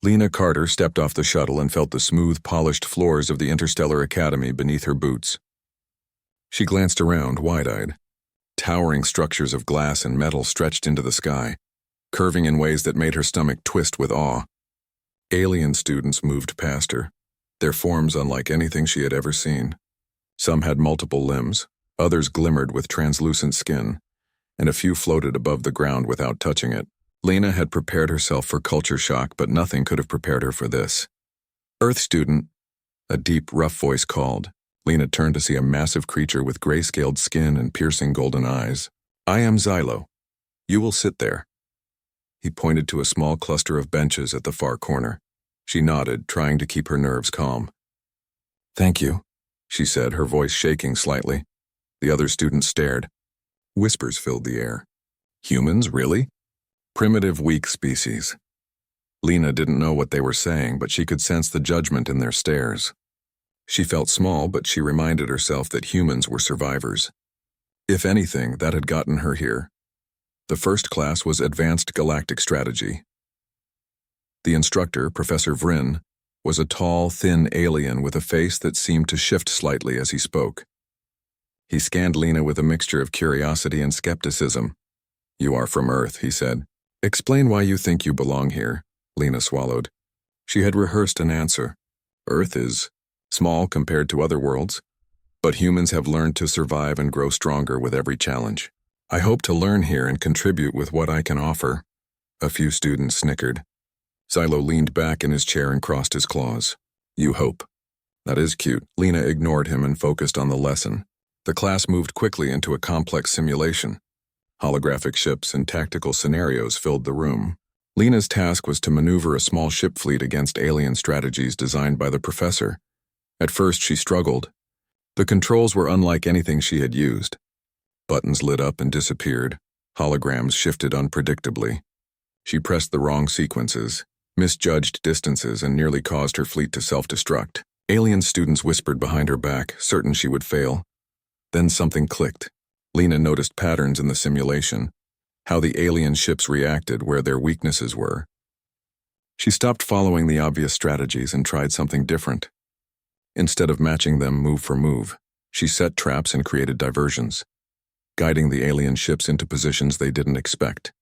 Lena Carter stepped off the shuttle and felt the smooth, polished floors of the Interstellar Academy beneath her boots. She glanced around, wide-eyed. Towering structures of glass and metal stretched into the sky, curving in ways that made her stomach twist with awe. Alien students moved past her, their forms unlike anything she had ever seen. Some had multiple limbs, others glimmered with translucent skin, and a few floated above the ground without touching it. Lena had prepared herself for culture shock, but nothing could have prepared her for this. "Earth student," a deep, rough voice called. Lena turned to see a massive creature with gray-scaled skin and piercing golden eyes. "I am Xylo. You will sit there." He pointed to a small cluster of benches at the far corner. She nodded, trying to keep her nerves calm. "Thank you," she said, her voice shaking slightly. The other students stared. Whispers filled the air. "Humans, really? Primitive, weak species." Lena didn't know what they were saying, but she could sense the judgment in their stares. She felt small, but she reminded herself that humans were survivors. If anything, that had gotten her here. The first class was Advanced Galactic Strategy. The instructor, Professor Vryn, was a tall, thin alien with a face that seemed to shift slightly as he spoke. He scanned Lena with a mixture of curiosity and skepticism. "You are from Earth," he said. "Explain why you think you belong here." Lena swallowed. She had rehearsed an answer. Earth is small compared to other worlds, but humans have learned to survive and grow stronger with every challenge. "I hope to learn here and contribute with what I can offer." A few students snickered. Xylo leaned back in his chair and crossed his claws. "You hope. That is cute." Lena ignored him and focused on the lesson. The class moved quickly into a complex simulation. Holographic ships and tactical scenarios filled the room. Lena's task was to maneuver a small ship fleet against alien strategies designed by the professor. At first, she struggled. The controls were unlike anything she had used. Buttons lit up and disappeared. Holograms shifted unpredictably. She pressed the wrong sequences, misjudged distances, and nearly caused her fleet to self-destruct. Alien students whispered behind her back, certain she would fail. Then something clicked. Lena noticed patterns in the simulation, how the alien ships reacted, where their weaknesses were. She stopped following the obvious strategies and tried something different. Instead of matching them move for move, she set traps and created diversions, guiding the alien ships into positions they didn't expect.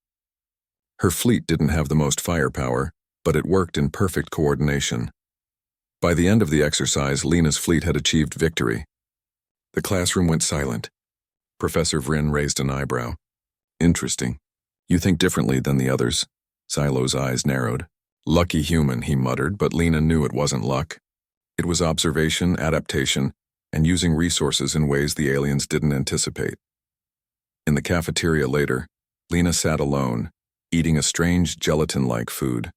Her fleet didn't have the most firepower, but it worked in perfect coordination. By the end of the exercise, Lena's fleet had achieved victory. The classroom went silent. Professor Vryn raised an eyebrow. "Interesting. You think differently than the others." Xylo's eyes narrowed. "Lucky human," he muttered, but Lena knew it wasn't luck. It was observation, adaptation, and using resources in ways the aliens didn't anticipate. In the cafeteria later, Lena sat alone, eating a strange gelatin-like food.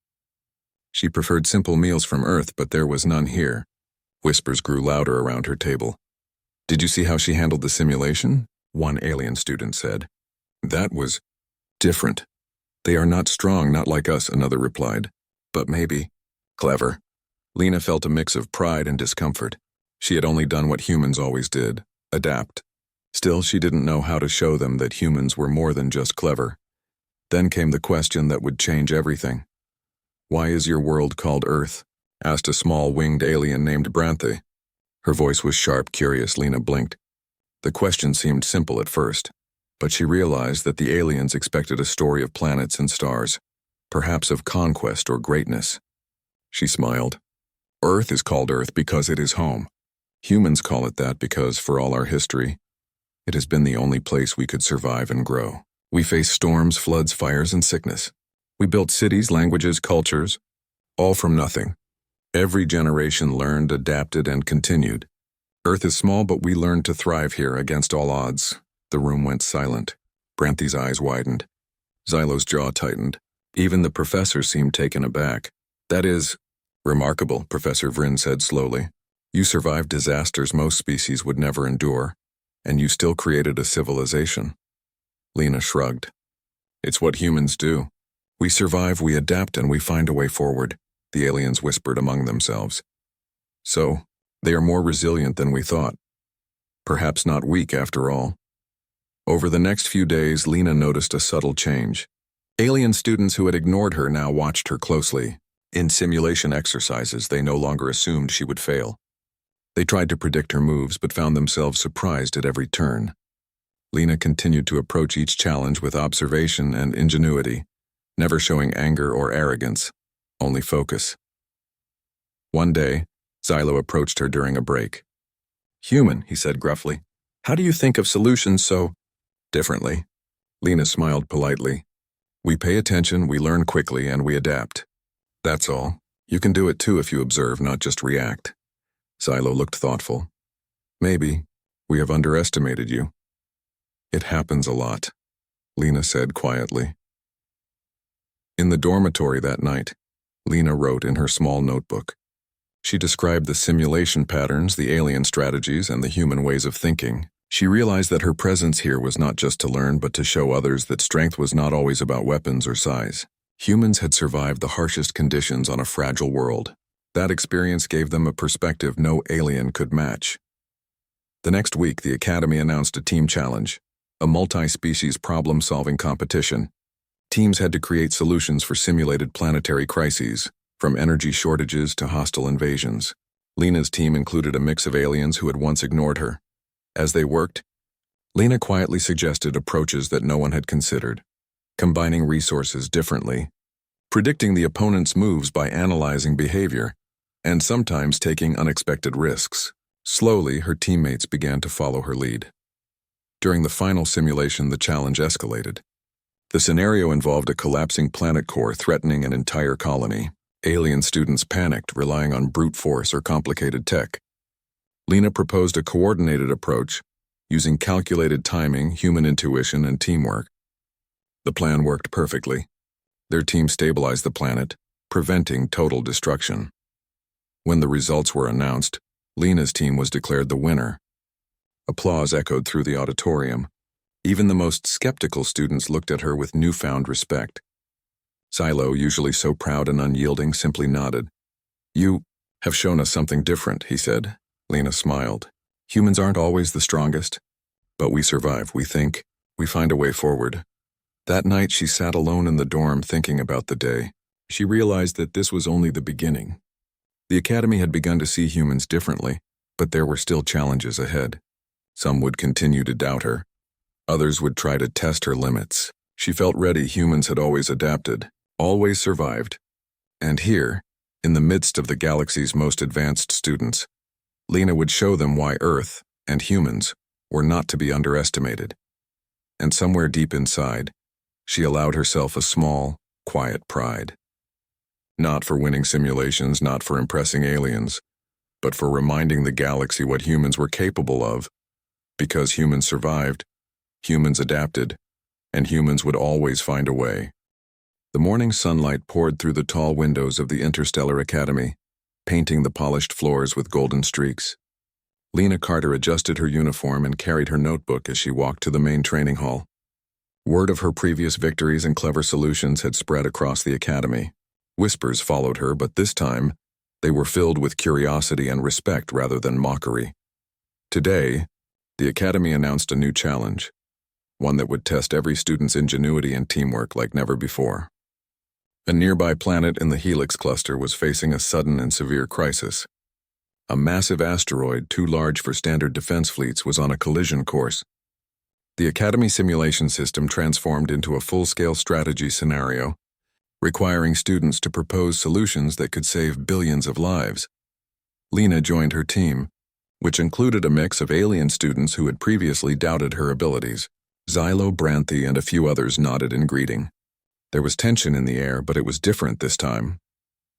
She preferred simple meals from Earth, but there was none here. Whispers grew louder around her table. "Did you see how she handled the simulation?" one alien student said. "That was different." "They are not strong, not like us," another replied. "But maybe clever." Lena felt a mix of pride and discomfort. She had only done what humans always did, adapt. Still, she didn't know how to show them that humans were more than just clever. Then came the question that would change everything. "Why is your world called Earth?" asked a small winged alien named Branthe. Her voice was sharp, curious. Lena blinked. The question seemed simple at first, but she realized that the aliens expected a story of planets and stars, perhaps of conquest or greatness. She smiled. "Earth is called Earth because it is home. Humans call it that because, for all our history, it has been the only place we could survive and grow. We faced storms, floods, fires, and sickness. We built cities, languages, cultures, all from nothing. Every generation learned, adapted, and continued. Earth is small, but we learned to thrive here against all odds." The room went silent. Branthe's eyes widened. Xylo's jaw tightened. Even the professor seemed taken aback. "That is remarkable," Professor Vryn said slowly. "You survived disasters most species would never endure, and you still created a civilization." Lena shrugged. "It's what humans do. We survive, we adapt, and we find a way forward," the aliens whispered among themselves. "So, they are more resilient than we thought. Perhaps not weak after all." Over the next few days, Lena noticed a subtle change. Alien students who had ignored her now watched her closely. In simulation exercises, they no longer assumed she would fail. They tried to predict her moves but found themselves surprised at every turn. Lena continued to approach each challenge with observation and ingenuity, never showing anger or arrogance, only focus. One day, Xylo approached her during a break. "Human," he said gruffly, "how do you think of solutions so differently?" Lena smiled politely. "We pay attention, we learn quickly, and we adapt. That's all. You can do it too if you observe, not just react." Xylo looked thoughtful. "Maybe we have underestimated you." "It happens a lot," Lena said quietly. In the dormitory that night, Lena wrote in her small notebook. She described the simulation patterns, the alien strategies, and the human ways of thinking. She realized that her presence here was not just to learn, but to show others that strength was not always about weapons or size. Humans had survived the harshest conditions on a fragile world. That experience gave them a perspective no alien could match. The next week, the Academy announced a team challenge, a multi-species problem-solving competition. Teams had to create solutions for simulated planetary crises, from energy shortages to hostile invasions. Lena's team included a mix of aliens who had once ignored her. As they worked, Lena quietly suggested approaches that no one had considered, combining resources differently, predicting the opponent's moves by analyzing behavior, and sometimes taking unexpected risks. Slowly, her teammates began to follow her lead. During the final simulation, the challenge escalated. The scenario involved a collapsing planet core threatening an entire colony. Alien students panicked, relying on brute force or complicated tech. Lena proposed a coordinated approach, using calculated timing, human intuition, and teamwork. The plan worked perfectly. Their team stabilized the planet, preventing total destruction. When the results were announced, Lena's team was declared the winner. Applause echoed through the auditorium. Even the most skeptical students looked at her with newfound respect. Xylo, usually so proud and unyielding, simply nodded. "You have shown us something different," he said. Lena smiled. "Humans aren't always the strongest, but we survive, we think, we find a way forward." That night she sat alone in the dorm thinking about the day. She realized that this was only the beginning. The Academy had begun to see humans differently, but there were still challenges ahead. Some would continue to doubt her. Others would try to test her limits. She felt ready. Humans had always adapted, always survived. And here, in the midst of the galaxy's most advanced students, Lena would show them why Earth and humans were not to be underestimated. And somewhere deep inside, she allowed herself a small, quiet pride. Not for winning simulations, not for impressing aliens, but for reminding the galaxy what humans were capable of. Because humans survived, humans adapted, and humans would always find a way. The morning sunlight poured through the tall windows of the Interstellar Academy, painting the polished floors with golden streaks. Lena Carter adjusted her uniform and carried her notebook as she walked to the main training hall. Word of her previous victories and clever solutions had spread across the Academy. Whispers followed her, but this time, they were filled with curiosity and respect rather than mockery. Today, the Academy announced a new challenge, one that would test every student's ingenuity and teamwork like never before. A nearby planet in the Helix cluster was facing a sudden and severe crisis. A massive asteroid, too large for standard defense fleets, was on a collision course. The Academy simulation system transformed into a full-scale strategy scenario, requiring students to propose solutions that could save billions of lives. Lena joined her team, which included a mix of alien students who had previously doubted her abilities. Xylo, Branthy, and a few others nodded in greeting. There was tension in the air, but it was different this time.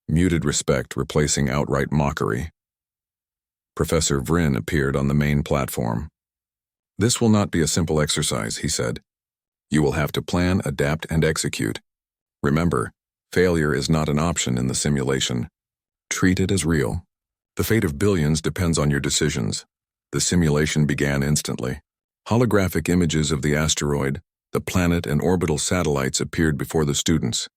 Muted respect replacing outright mockery. Professor Vryn appeared on the main platform. "This will not be a simple exercise," he said. "You will have to plan, adapt, and execute. Remember, failure is not an option in the simulation. Treat it as real. The fate of billions depends on your decisions." The simulation began instantly. Holographic images of the asteroid, the planet, and orbital satellites appeared before the students.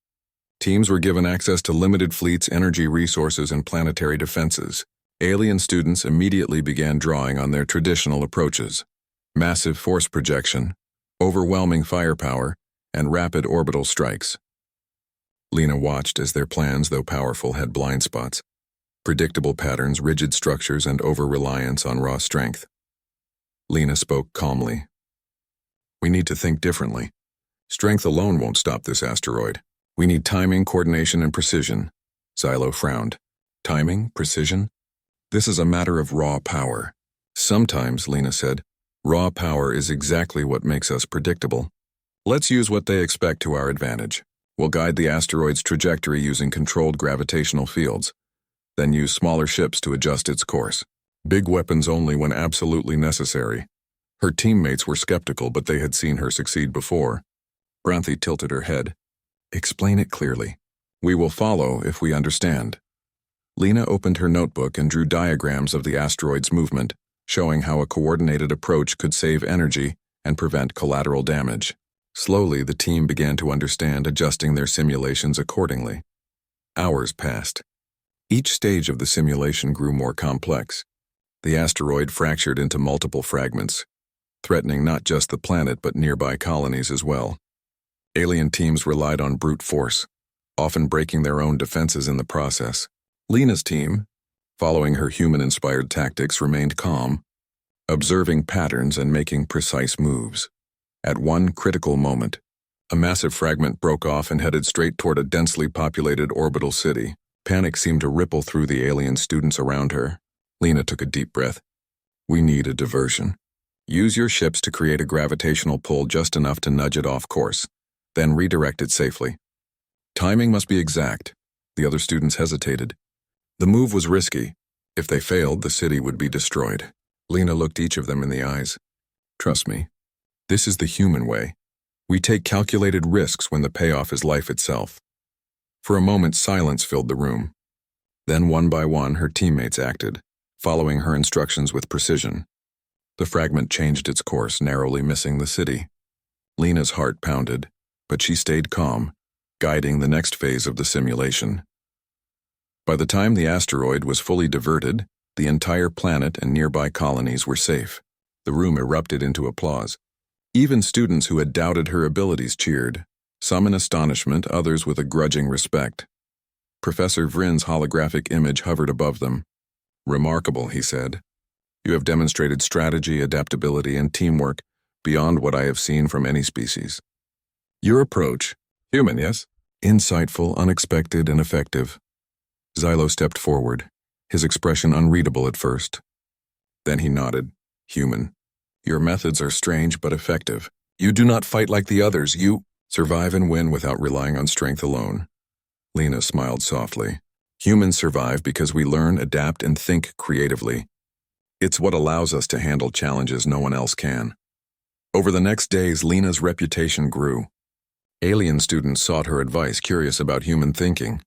Teams were given access to limited fleets, energy resources, and planetary defenses. Alien students immediately began drawing on their traditional approaches: massive force projection, overwhelming firepower, and rapid orbital strikes. Lena watched as their plans, though powerful, had blind spots. Predictable patterns, rigid structures, and over-reliance on raw strength. Lena spoke calmly. We need to think differently. Strength alone won't stop this asteroid. We need timing, coordination, and precision. Xylo frowned. Timing? Precision? This is a matter of raw power. Sometimes, Lena said, raw power is exactly what makes us predictable. Let's use what they expect to our advantage. We'll guide the asteroid's trajectory using controlled gravitational fields, then use smaller ships to adjust its course. Big weapons only when absolutely necessary. Her teammates were skeptical, but they had seen her succeed before. Branthy tilted her head. Explain it clearly. We will follow if we understand. Lena opened her notebook and drew diagrams of the asteroid's movement, showing how a coordinated approach could save energy and prevent collateral damage. Slowly, the team began to understand, adjusting their simulations accordingly. Hours passed. Each stage of the simulation grew more complex. The asteroid fractured into multiple fragments, threatening not just the planet but nearby colonies as well. Alien teams relied on brute force, often breaking their own defenses in the process. Lena's team, following her human-inspired tactics, remained calm, observing patterns and making precise moves. At one critical moment, a massive fragment broke off and headed straight toward a densely populated orbital city. Panic seemed to ripple through the alien students around her. Lena took a deep breath. We need a diversion. Use your ships to create a gravitational pull just enough to nudge it off course, then redirect it safely. Timing must be exact. The other students hesitated. The move was risky. If they failed, the city would be destroyed. Lena looked each of them in the eyes. Trust me. This is the human way. We take calculated risks when the payoff is life itself. For a moment, silence filled the room. Then, one by one, her teammates acted, following her instructions with precision. The fragment changed its course, narrowly missing the city. Lena's heart pounded, but she stayed calm, guiding the next phase of the simulation. By the time the asteroid was fully diverted, the entire planet and nearby colonies were safe. The room erupted into applause. Even students who had doubted her abilities cheered, some in astonishment, others with a grudging respect. Professor Vrin's holographic image hovered above them. Remarkable, he said. You have demonstrated strategy, adaptability, and teamwork beyond what I have seen from any species. Your approach, human, yes? Insightful, unexpected, and effective. Xylo stepped forward, his expression unreadable at first. Then he nodded. Human. Your methods are strange but effective. You do not fight like the others. You survive and win without relying on strength alone. Lena smiled softly. Humans survive because we learn, adapt, and think creatively. It's what allows us to handle challenges no one else can. Over the next days, Lena's reputation grew. Alien students sought her advice, curious about human thinking.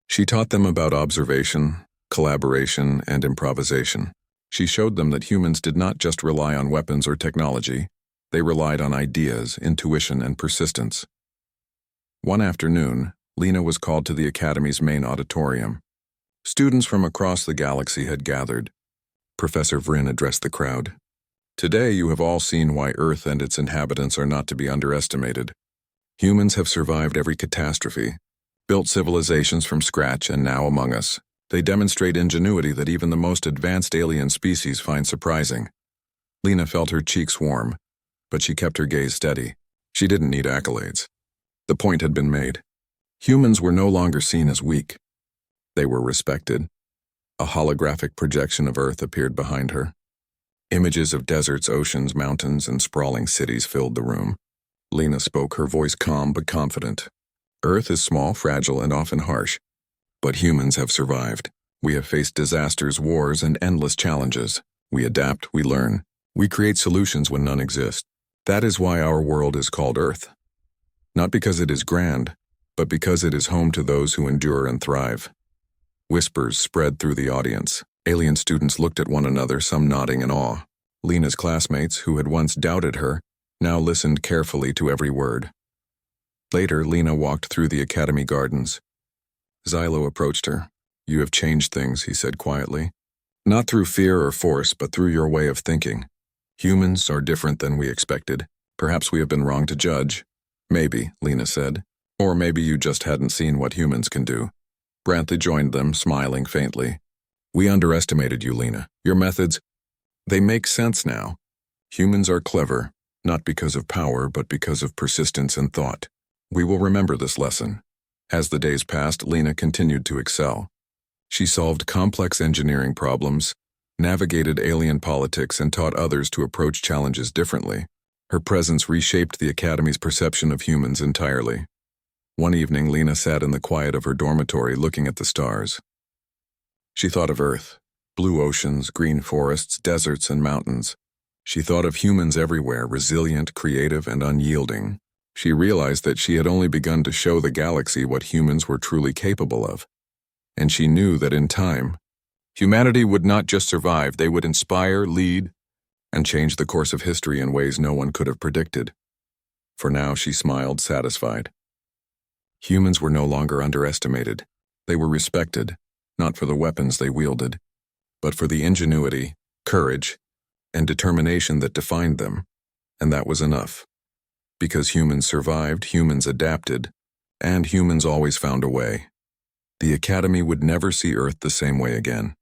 She taught them about observation, collaboration, and improvisation. She showed them that humans did not just rely on weapons or technology. They relied on ideas, intuition, and persistence. One afternoon, Lena was called to the Academy's main auditorium. Students from across the galaxy had gathered. Professor Vrin addressed the crowd. Today you have all seen why Earth and its inhabitants are not to be underestimated. Humans have survived every catastrophe, built civilizations from scratch, and now among us, they demonstrate ingenuity that even the most advanced alien species find surprising. Lena felt her cheeks warm, but she kept her gaze steady. She didn't need accolades. The point had been made. Humans were no longer seen as weak. They were respected. A holographic projection of Earth appeared behind her. Images of deserts, oceans, mountains, and sprawling cities filled the room. Lena spoke, her voice calm but confident. Earth is small, fragile, and often harsh. But humans have survived. We have faced disasters, wars, and endless challenges. We adapt, we learn. We create solutions when none exist. That is why our world is called Earth. Not because it is grand, but because it is home to those who endure and thrive. Whispers spread through the audience. Alien students looked at one another, some nodding in awe. Lena's classmates, who had once doubted her, now listened carefully to every word. Later, Lena walked through the Academy gardens. Xylo approached her. You have changed things, he said quietly. Not through fear or force, but through your way of thinking. Humans are different than we expected. Perhaps we have been wrong to judge. Maybe, Lena said. Or maybe you just hadn't seen what humans can do. Brantley joined them, smiling faintly. We underestimated you, Lena. Your methods, they make sense now. Humans are clever, not because of power, but because of persistence and thought. We will remember this lesson. As the days passed, Lena continued to excel. She solved complex engineering problems, navigated alien politics, and taught others to approach challenges differently. Her presence reshaped the Academy's perception of humans entirely. One evening, Lena sat in the quiet of her dormitory looking at the stars. She thought of Earth, blue oceans, green forests, deserts, and mountains. She thought of humans everywhere, resilient, creative, and unyielding. She realized that she had only begun to show the galaxy what humans were truly capable of. And she knew that in time, humanity would not just survive, they would inspire, lead, and change the course of history in ways no one could have predicted. For now, she smiled, satisfied. Humans were no longer underestimated. They were respected, not for the weapons they wielded, but for the ingenuity, courage, and determination that defined them. And that was enough. Because humans survived, humans adapted, and humans always found a way. The Academy would never see Earth the same way again.